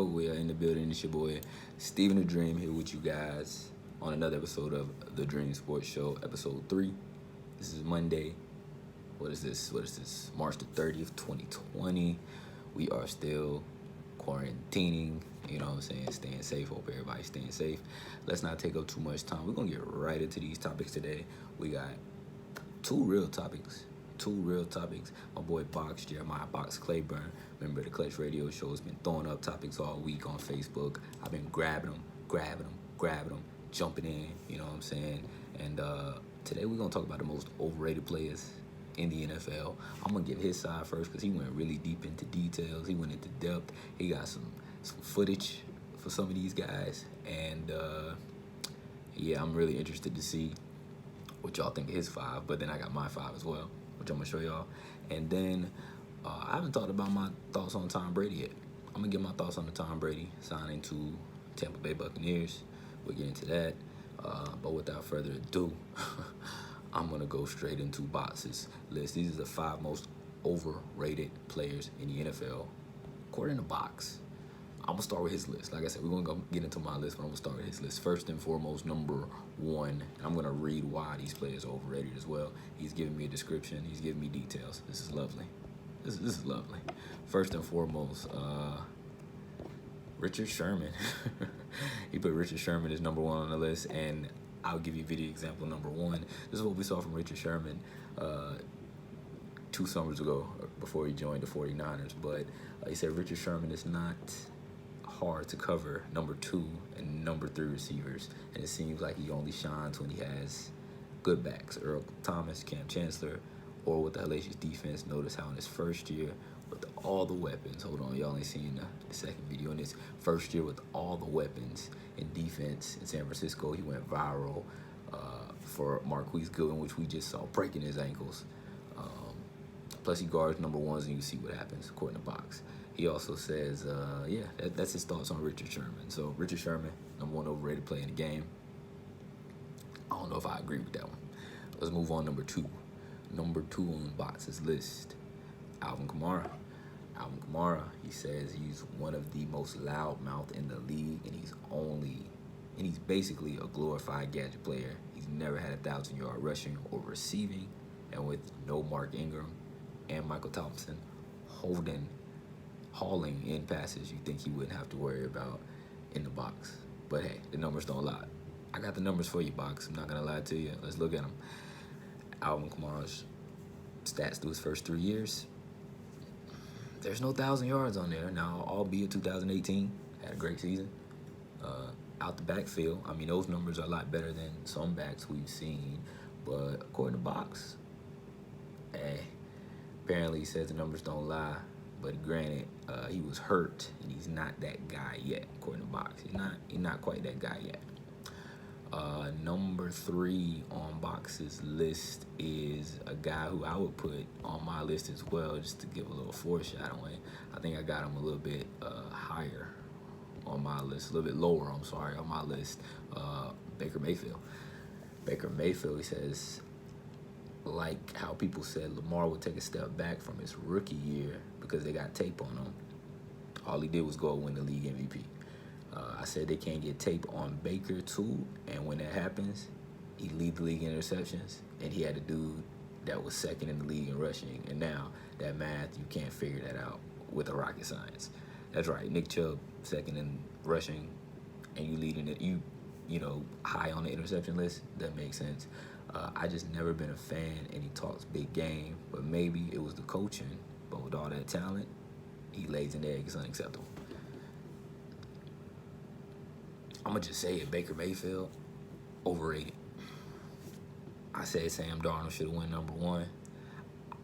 go? We are in the building. It's your boy, Steven the Dream, here with you guys on another episode of The Dream Sports Show, episode 3. This is Monday. What is this? March the 30th, 2020. We are still quarantining, you know what I'm saying, staying safe. Hope everybody's staying safe. Let's not take up too much time. We're going to get right into these topics today. We got two real topics. My boy Boxx, Jeremias Boxx Claiborne, member of the Clutch Radio Show, has been throwing up topics all week on Facebook. I've been grabbing them, jumping in, you know what I'm saying? And today we're going to talk about the most overrated players in the NFL. I'm going to give his side first because he went really deep into details. He went into depth. He got some footage for some of these guys. And, yeah, I'm really interested to see what y'all think of his 5. But then I got my 5 as well, which I'm going to show y'all. And then I haven't talked about my thoughts on Tom Brady yet. I'm going to give my thoughts on the Tom Brady signing to Tampa Bay Buccaneers. We'll get into that. But without further ado, I'm going to go straight into Boxx's list. These are the 5 most overrated players in the NFL, according to Boxx. I'm going to start with his list. Like I said, we're going to go get into my list, but I'm going to start with his list. First and foremost, number 1, and I'm going to read why these players are overrated as well. He's giving me a description. He's giving me details. This is lovely. This is lovely. First and foremost, Richard Sherman. He put Richard Sherman as number 1 on the list, and I'll give you video example number 1. This is what we saw from Richard Sherman 2 summers ago before he joined the 49ers. But he said Richard Sherman is not hard to cover number 2 and number 3 receivers, and it seems like he only shines when he has good backs. Earl Thomas, Cam Chancellor, or with the hellacious defense. Notice how in his first year with all the weapons, hold on, y'all ain't seen the second video, in his first year with all the weapons in defense in San Francisco, he went viral for Marquise Goodwin, which we just saw breaking his ankles. Plus he guards number 1s, and you see what happens, according to Boxx. He also says, that's his thoughts on Richard Sherman. So Richard Sherman, number 1 overrated player in the game. I don't know if I agree with that one. Let's move on. Number 2 on Boxx's list, Alvin Kamara. Alvin Kamara, he says he's one of the most loudmouth in the league, and he's basically a glorified gadget player. He's never had 1,000-yard rushing or receiving, and with no Mark Ingram and Michael Thompson hauling in passes, you think he wouldn't have to worry about in the box. But hey, the numbers don't lie. I got the numbers for you, Boxx. I'm not gonna lie to you. Let's look at them. Alvin Kamara's stats through his first 3 years. There's no 1,000 yards on there. Now, albeit 2018 had a great season. Out the backfield, I mean, those numbers are a lot better than some backs we've seen. But according to Boxx, apparently he says the numbers don't lie. But granted, he was hurt, and he's not that guy yet, according to Boxx. He's not quite that guy yet. Number 3 on Boxx's list is a guy who I would put on my list as well, just to give a little foreshadowing. I think I got him a little bit higher on my list, a little bit lower, on my list. Baker Mayfield. Baker Mayfield, he says, like how people said Lamar would take a step back from his rookie year because they got tape on him. All he did was go win the league MVP. I said they can't get tape on Baker too, and when that happens, he leads the league in interceptions, and he had a dude that was second in the league in rushing, and now that math, you can't figure that out with a rocket science. That's right, Nick Chubb second in rushing, and you leading it, you know, high on the interception list. That makes sense. I just never been a fan, and he talks big game, but maybe it was the coaching, but with all that talent, he lays an egg. It's unacceptable. I'm going to just say it, Baker Mayfield, overrated. I said Sam Darnold should have won number 1.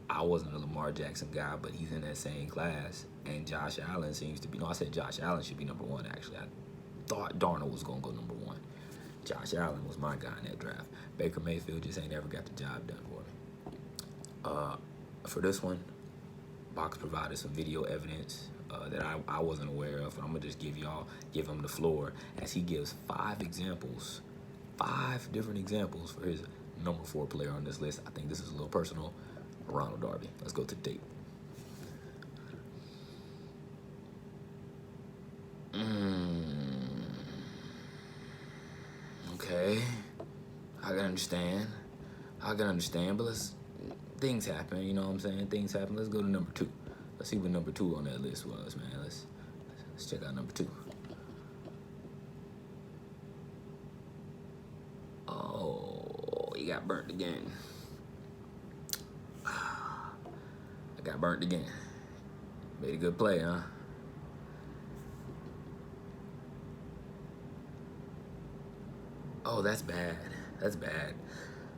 I wasn't a Lamar Jackson guy, but he's in that same class. And Josh Allen seems to be, I said Josh Allen should be number 1, actually. I thought Darnold was going to go number 1. Josh Allen was my guy in that draft. Baker Mayfield just ain't ever got the job done for me. For this one, Boxx provided some video evidence that I wasn't aware of, and I'm gonna just give him the floor as he gives 5 different examples for his number 4 player on this list. I think this is a little personal. Ronald Darby. Let's go to the tape. understand. But things happen, you know what I'm saying? Things happen. Let's go to number 2. Let's see what number 2 on that list was, man. Let's check out number 2. Oh, he got burnt again. I got burnt again. Made a good play, huh? Oh, that's bad. That's bad.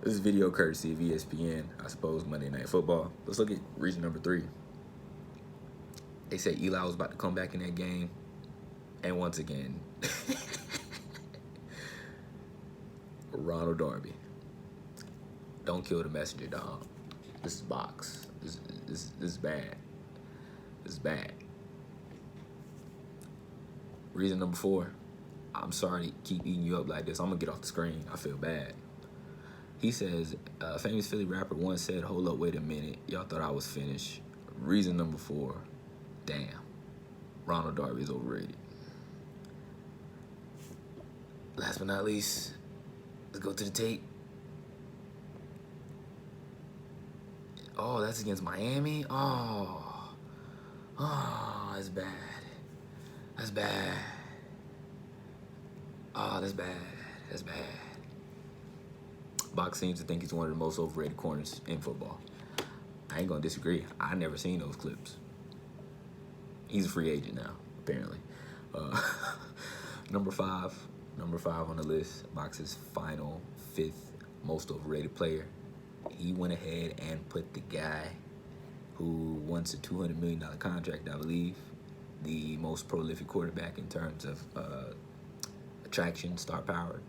This is video courtesy of ESPN, I suppose, Monday Night Football. Let's look at reason number 3. They say Eli was about to come back in that game. And once again, Ronald Darby. Don't kill the messenger, dog. This is Boxx. This is bad. This is bad. Reason number 4. I'm sorry to keep eating you up like this. I'm going to get off the screen. I feel bad. He says, a famous Philly rapper once said, hold up, wait a minute. Y'all thought I was finished. Reason number 4. Damn. Ronald Darby is overrated. Last but not least, let's go to the tape. Oh, that's against Miami? Oh, that's bad. That's bad. Oh, that's bad. That's bad. Boxx seems to think he's one of the most overrated corners in football. I ain't gonna disagree. I never seen those clips. He's a free agent now, apparently. Number five on the list, Boxx's final 5th most overrated player. He went ahead and put the guy who wants a $200 million contract, I believe, the most prolific quarterback in terms of attraction, star power,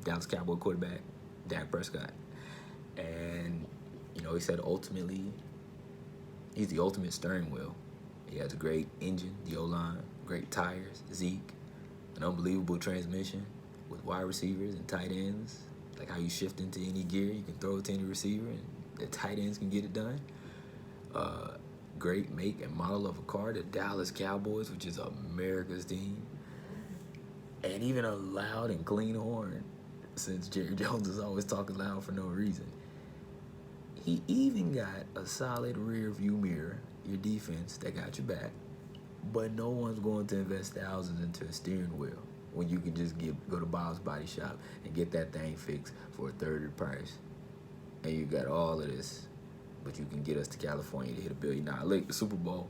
Dallas Cowboy quarterback, Dak Prescott. And, you know, he said ultimately he's the ultimate steering wheel. He has a great engine, the O-line, great tires, Zeke, an unbelievable transmission with wide receivers and tight ends. Like how you shift into any gear, you can throw it to any receiver, and the tight ends can get it done. Great make and model of a car, the Dallas Cowboys, which is America's team. And even a loud and clean horn, since Jerry Jones is always talking loud for no reason. He even got a solid rear view mirror, your defense that got your back, but no one's going to invest thousands into a steering wheel when you can just go to Bob's Body Shop and get that thing fixed for a third of the price. And you got all of this, but you can get us to California to hit $1 billion. Look, the Super Bowl,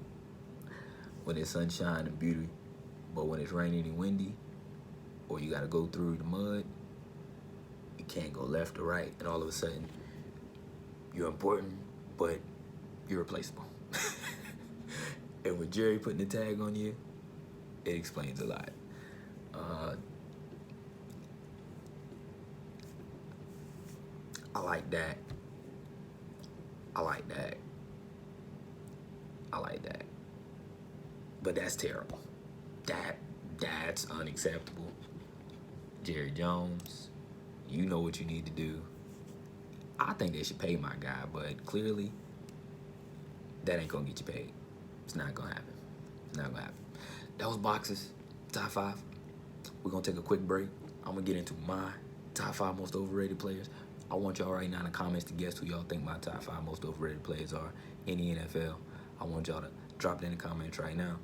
when it's sunshine and beauty, but when it's raining and windy, or you got to go through the mud, you can't go left or right, and all of a sudden, you're important, but you're replaceable. And with Jerry putting the tag on you, it explains a lot. I like that. But that's terrible. That's unacceptable. Jerry Jones, you know what you need to do. I think they should pay my guy, but clearly, that ain't gonna get you paid. It's not gonna happen. That was Boxx's top 5. We're gonna take a quick break. I'm gonna get into my top 5 most overrated players. I want y'all right now in the comments to guess who y'all think my top 5 most overrated players are in the NFL. I want y'all to drop it in the comments right now.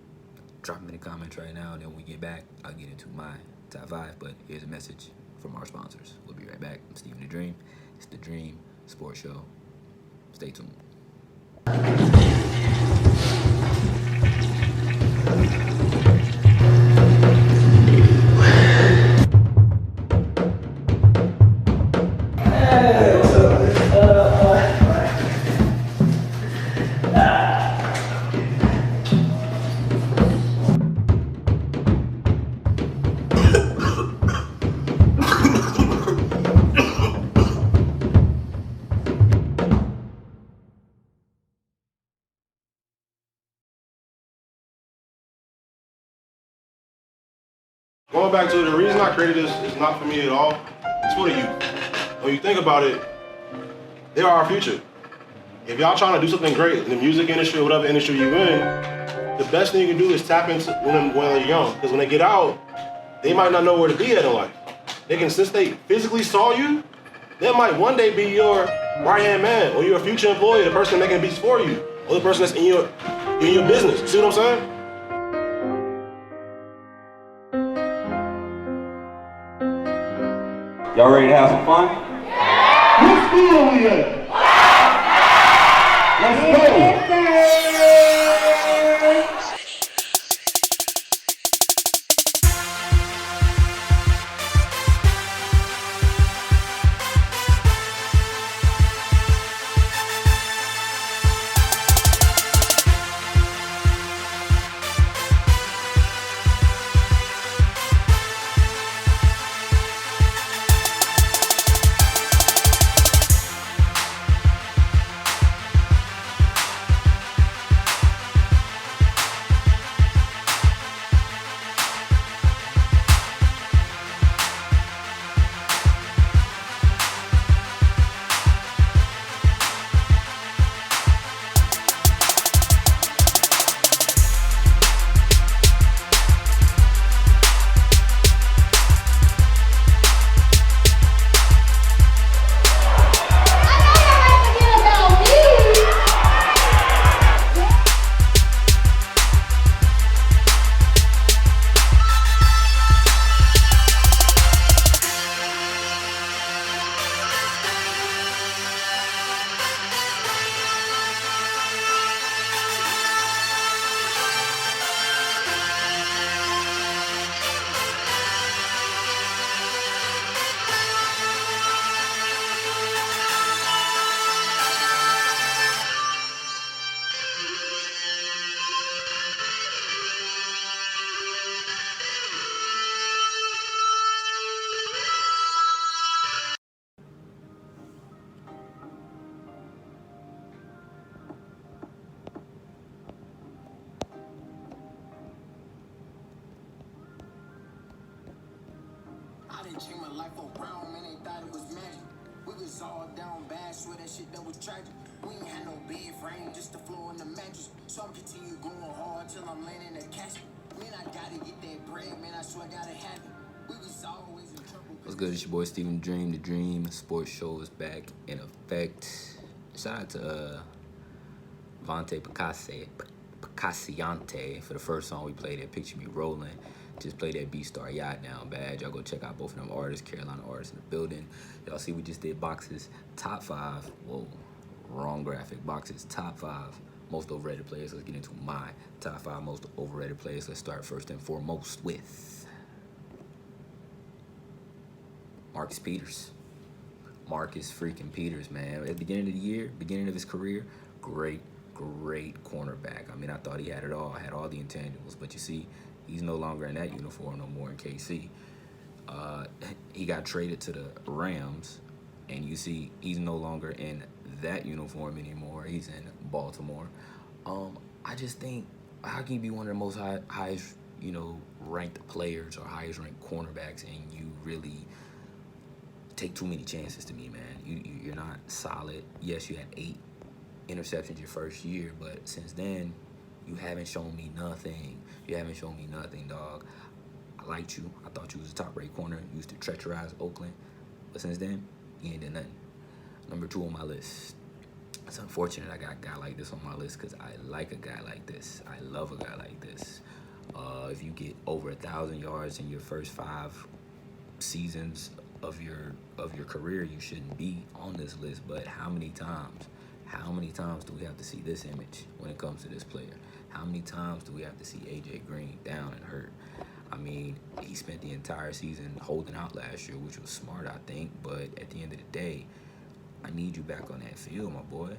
And then when we get back, I'll get into my top 5. But here's a message from our sponsors. We'll be right back. I'm Steven the Dream. It's the Dream Sports Show. Stay tuned. Going back to the reason I created this is not for me at all. It's for the youth. When you think about it, they are our future. If y'all trying to do something great in the music industry or whatever industry you're in, the best thing you can do is tap into them while they're young. Because when they get out, they might not know where to be at in life. Since they physically saw you, They might one day be your right-hand man or your future employee, the person making beats for you, or the person that's in your business. See what I'm saying? Y'all ready to have some fun? What school are we at? Let's go. I done changed my life around, man, they thought it was magic. We was all down bad, swear that shit that was tragic. We ain't had no bed frame, just the floor and the mattress. So I'm continue going hard till I'm laying in the casket. Man, I gotta get that bread, man, I swear I gotta have it. We was always in trouble. What's good? It's your boy Steven Dream. The Dream Sports Show is back in effect. Shout out to Vante Picassiante for the first song we played at Picture Me Rolling. Just played that B-Star Yacht Down Bad. Y'all go check out both of them artists, Carolina artists in the building. Y'all see we just did Boxx's top 5. Whoa, wrong graphic. Boxx's top 5 most overrated players. Let's get into my top 5 most overrated players. Let's start first and foremost with Marcus Peters. Marcus freaking Peters, man. At the beginning of the year, beginning of his career, great cornerback. I mean, I thought he had it all. Had all the intangibles. But you see, he's no longer in that uniform no more in KC. He got traded to the Rams, and you see he's no longer in that uniform anymore. He's in Baltimore. I just think, how can you be one of the most highest, ranked players or highest ranked cornerbacks, and you really take too many chances? To me, man, you're not solid. Yes, you had 8 interceptions your first year, but since then, you haven't shown me nothing. You haven't shown me nothing, dog. I liked you. I thought you was a top-rate corner. You used to treasurize Oakland. But since then, you ain't done nothing. Number 2 on my list. It's unfortunate I got a guy like this on my list because I like a guy like this. I love a guy like this. If you get over 1,000 yards in your first 5 seasons of your career, you shouldn't be on this list. But how many times do we have to see this image when it comes to this player? How many times do we have to see AJ Green down and hurt? I mean, he spent the entire season holding out last year, which was smart, I think. But at the end of the day, I need you back on that field, my boy.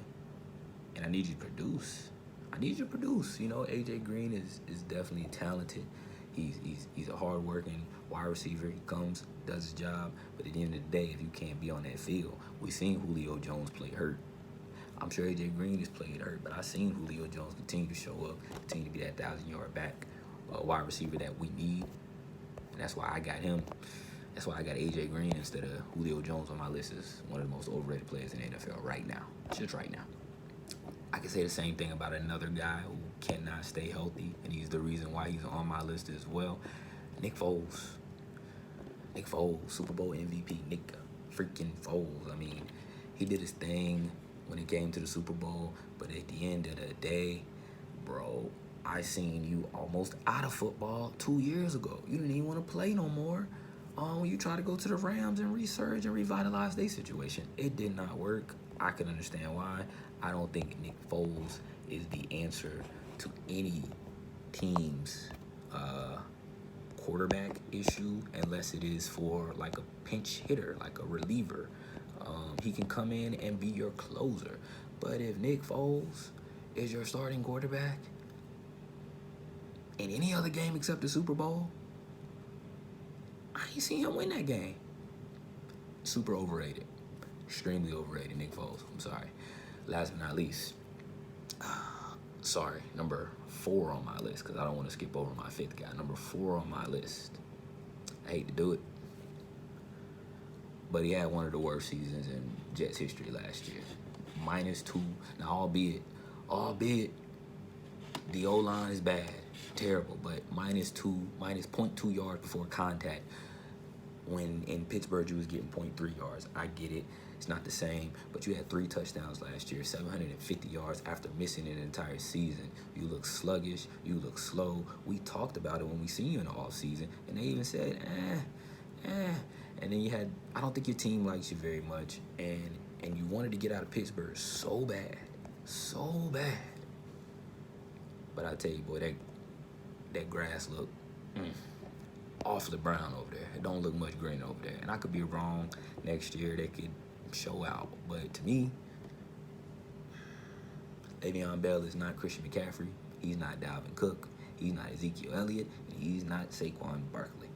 And I need you to produce. AJ Green is definitely talented. He's a hard-working wide receiver. He comes, does his job. But at the end of the day, if you can't be on that field, we've seen Julio Jones play hurt. I'm sure AJ Green has played hurt, but I've seen Julio Jones continue to show up, continue to be that 1,000-yard back, wide receiver that we need. And that's why I got him. That's why I got AJ Green instead of Julio Jones on my list as one of the most overrated players in the NFL right now. Just right now. I can say the same thing about another guy who cannot stay healthy, and he's the reason why he's on my list as well. Nick Foles. Super Bowl MVP, Nick freaking Foles. I mean, he did his thing when it came to the Super Bowl, but at the end of the day, bro, I seen you almost out of football 2 years ago. You didn't even want to play no more. When you try to go to the Rams and resurge and revitalize their situation, it did not work. I can understand why. I don't think Nick Foles is the answer to any team's quarterback issue unless it is for like a pinch hitter, like a reliever. He can come in and be your closer. But if Nick Foles is your starting quarterback in any other game except the Super Bowl, I ain't seen him win that game. Super overrated. Extremely overrated, Nick Foles. I'm sorry. Last but not least, number 4 on my list, because I don't want to skip over my 5th guy. Number 4 on my list. I hate to do it, but he had one of the worst seasons in Jets history last year. -2. Now, albeit the O-line is bad, terrible, but -2, minus -0.2 yards before contact. When in Pittsburgh you was getting 0.3 yards. I get it. It's not the same, but you had 3 touchdowns last year, 750 yards after missing an entire season. You look sluggish. You look slow. We talked about it when we seen you in the offseason, and they even said, And then you had, I don't think your team likes you very much, and you wanted to get out of Pittsburgh so bad. But I tell you, boy, that grass look awfully brown over there. It don't look much green over there. And I could be wrong. Next year they could show out. But to me, Le'Veon Bell is not Christian McCaffrey. He's not Dalvin Cook. He's not Ezekiel Elliott. And he's not Saquon Barkley.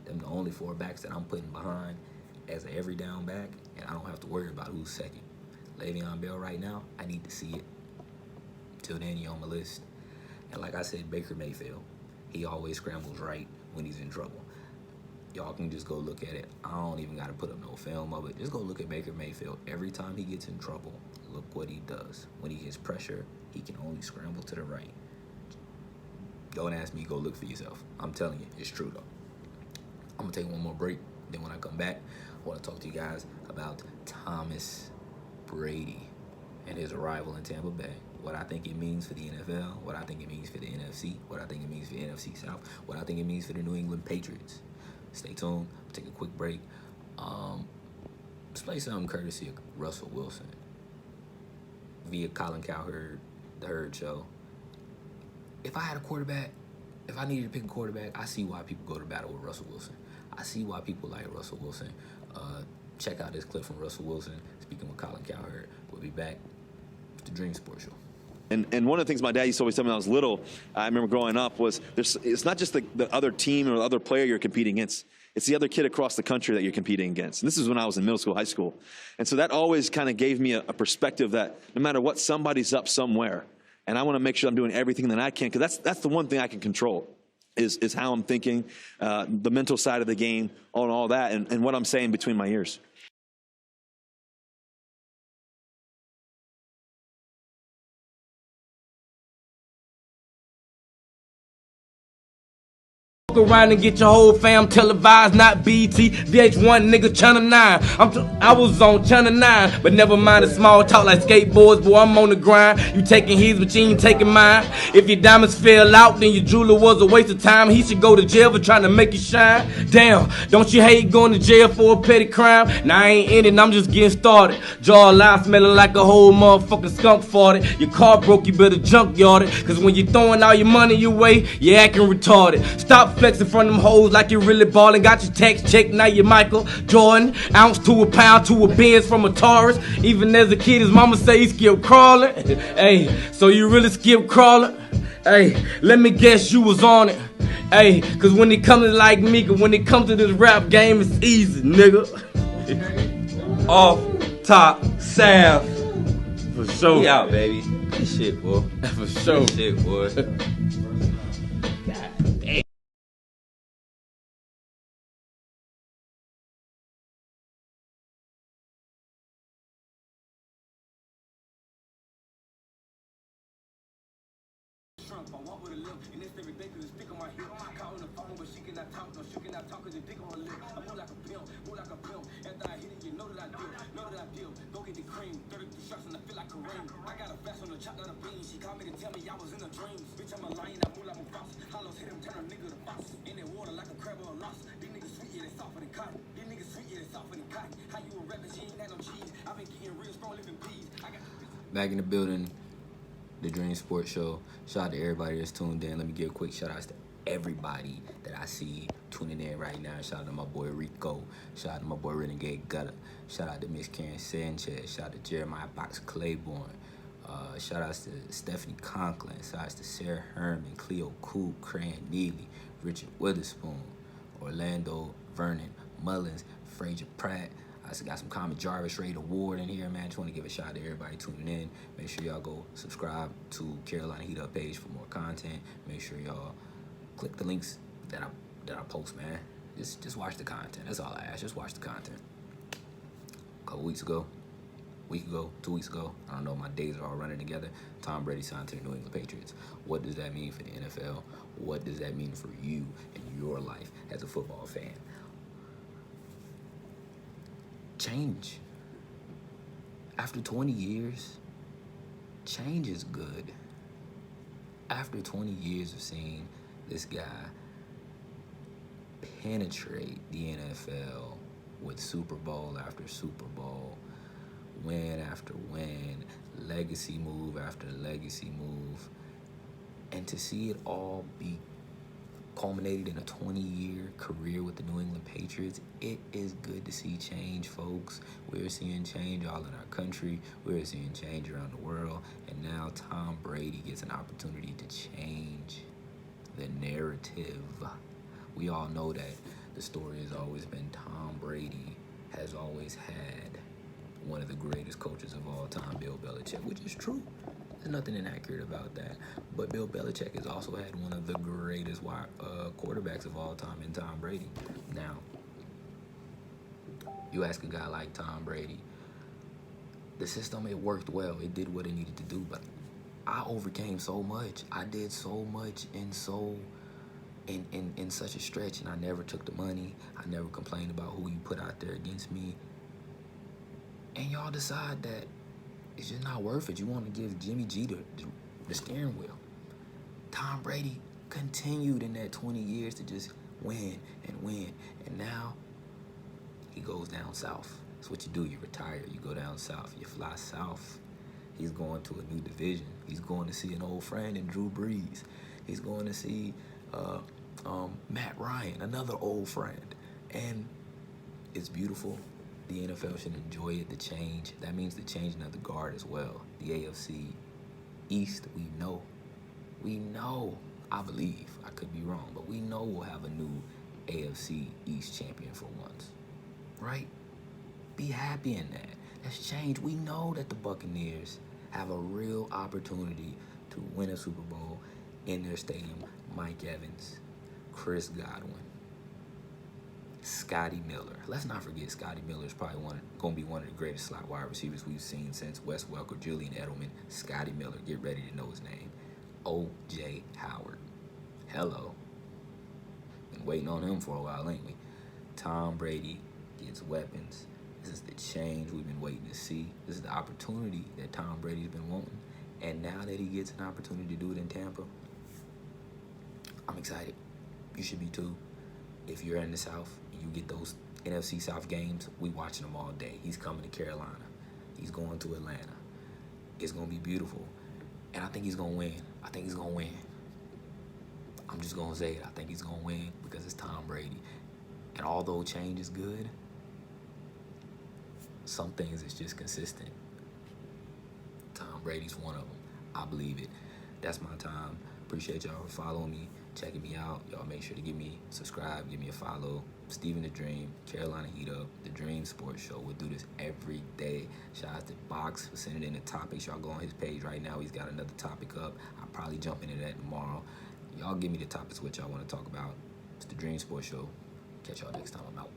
Them the only 4 backs that I'm putting behind as an every down back, and I don't have to worry about who's second. Le'Veon Bell right now, I need to see it. Till then, he on my list. And like I said, Baker Mayfield, he always scrambles right when he's in trouble. Y'all can just go look at it. I don't even got to put up no film of it. Just go look at Baker Mayfield. Every time he gets in trouble, look what he does. When he gets pressure, he can only scramble to the right. Don't ask me, go look for yourself. I'm telling you, it's true though. I'm going to take one more break. Then when I come back, I want to talk to you guys about Thomas Brady and his arrival in Tampa Bay. What I think it means for the NFL, what I think it means for the NFC, what I think it means for the NFC South, what I think it means for the New England Patriots. Stay tuned. We'll take a quick break. Let's play something courtesy of Russell Wilson via Colin Cowherd, The Herd Show. If I had a quarterback, if I needed to pick a quarterback, I see why people go to battle with Russell Wilson. I see why people like Russell Wilson. Check out this clip from Russell Wilson speaking with Colin Cowherd. We'll be back with the Dream Sports Show. And one of the things my dad used to always tell me when I was little, I remember growing up, was it's not just the other team or the other player you're competing against. It's the other kid across the country that you're competing against. And this is when I was in middle school, high school. And so that always kind of gave me a perspective that no matter what, somebody's up somewhere. And I want to make sure I'm doing everything that I can, because that's the one thing I can control is how I'm thinking, the mental side of the game, all that, and what I'm saying between my ears. Around and get your whole fam televised, not BT, VH1 nigga channel 9. I was on channel 9, but never mind the small talk like skateboards, boy, I'm on the grind. You taking his, but you ain't taking mine. If your diamonds fell out, then your jeweler was a waste of time. He should go to jail for trying to make you shine. Damn, don't you hate going to jail for a petty crime? Now I ain't in it, I'm just getting started. Jaw loud, smelling like a whole motherfucking skunk farted. Your car broke, you better junkyard it, cause when you're throwing all your money your way, you're acting retarded. Stop flexing from them hoes like you really ballin'. Got your tax check, now you Michael Jordan. Ounce to a pound to a Benz from a Taurus. Even as a kid, his mama say he skipped crawling. Hey, so you really skipped crawling? Hey, let me guess you was on it. Hey, cause when it comes to like me, cause when it comes to this rap game, it's easy, nigga. Off top, Sav. For sure. We out, baby. Good shit, boy. For sure. Good shit, boy. jump. I walk with a limp, and it's every day cause it's stick on my hip. I call on the phone, but she cannot talk. No, she cannot talk cause it's dick on her lip. I move like a pimp, move like a pimp. After I hit it, you know that I deal. Go get the cream, 33 shots and I feel like Kareem. I got a fast on the chop, not a bean. She called me to tell me I was in a dream. Bitch, I'm a lion, I move like a fox. Hollows hit him, turn a nigga to box. In that water like a crab or a loss. These niggas sweet, yeah, they softer than cotton. These niggas sweet, yeah, they softer than cotton. How you a rapper, she ain't had no cheese. I've been getting real strong, living peas. Back in the building, the Dream Sports Show. Shout out to everybody that's tuned in. Let me give a quick shout out to everybody that I see tuning in right now. Shout out to my boy Rico. Shout out to my boy Renegade Gutter. Shout out to Miss Karen Sanchez. Shout out to Jeremias Boxx Claiborne. Shout outs to Stephanie Conklin. Shout outs to Sarah Herman, Cleo Coop, Cran Neely, Richard Witherspoon, Orlando Vernon Mullins, Frazier Pratt. I also got some Common Jarvis Raid Award in here, man. Just want to give a shout out to everybody tuning in. Make sure y'all go subscribe to Carolina Heat Up page for more content. Make sure y'all click the links that I post, man. Just watch the content. That's all I ask. Just watch the content. A couple weeks ago, week ago, 2 weeks ago, I don't know, my days are all running together. Tom Brady signed to the New England Patriots. What does that mean for the NFL? What does that mean for you and your life as a football fan? Change. After 20 years, change is good. After 20 years of seeing this guy penetrate the NFL with Super Bowl after Super Bowl, win after win, legacy move after legacy move, and to see it all be culminated in a 20-year career with the New England Patriots, it is good to see change, folks. We're seeing change all in our country. We're seeing change around the world. And now Tom Brady gets an opportunity to change the narrative. We all know that the story has always been Tom Brady has always had one of the greatest coaches of all time, Bill Belichick, which is true. There's nothing inaccurate about that. But Bill Belichick has also had one of the greatest quarterbacks of all time in Tom Brady. Now, you ask a guy like Tom Brady, the system, it worked well. It did what it needed to do, but I overcame so much. I did so much in such a stretch, and I never took the money. I never complained about who you put out there against me. And y'all decide that it's just not worth it. You want to give Jimmy G the steering wheel. Tom Brady continued in that 20 years to just win and win. And now he goes down south. That's what you do. You retire. You go down south. You fly south. He's going to a new division. He's going to see an old friend in Drew Brees. He's going to see Matt Ryan, another old friend. And it's beautiful. The NFL should enjoy it, the change. That means the changing of the guard as well. The AFC East, we know, I believe, I could be wrong, but we know we'll have a new AFC East champion for once, right? Be happy in that. That's change. We know that the Buccaneers have a real opportunity to win a Super Bowl in their stadium. Mike Evans, Chris Godwin, Scotty Miller. Let's not forget Scotty Miller is probably going to be one of the greatest slot wide receivers we've seen since Wes Welker, Julian Edelman. Scotty Miller, get ready to know his name. O.J. Howard. Hello. Been waiting on him for a while, ain't we? Tom Brady gets weapons. This is the change we've been waiting to see. This is the opportunity that Tom Brady's been wanting. And now that he gets an opportunity to do it in Tampa, I'm excited. You should be too. If you're in the South and you get those NFC South games, we watching them all day. He's coming to Carolina. He's going to Atlanta. It's going to be beautiful. And I think he's going to win. I'm just going to say it. I think he's going to win because it's Tom Brady. And although change is good, some things is just consistent. Tom Brady's one of them. I believe it. That's my time. Appreciate y'all for following me, checking me out. Y'all make sure to subscribe, give me a follow. Steven the Dream, Carolina Heat Up, the Dream Sports Show. We'll do this every day. Shout out to Boxx for sending in the topics. Y'all go on his page right now. He's got another topic up. I'll probably jump into that tomorrow. Y'all give me the topics what y'all want to talk about. It's the Dream Sports Show. Catch y'all next time. I'm out.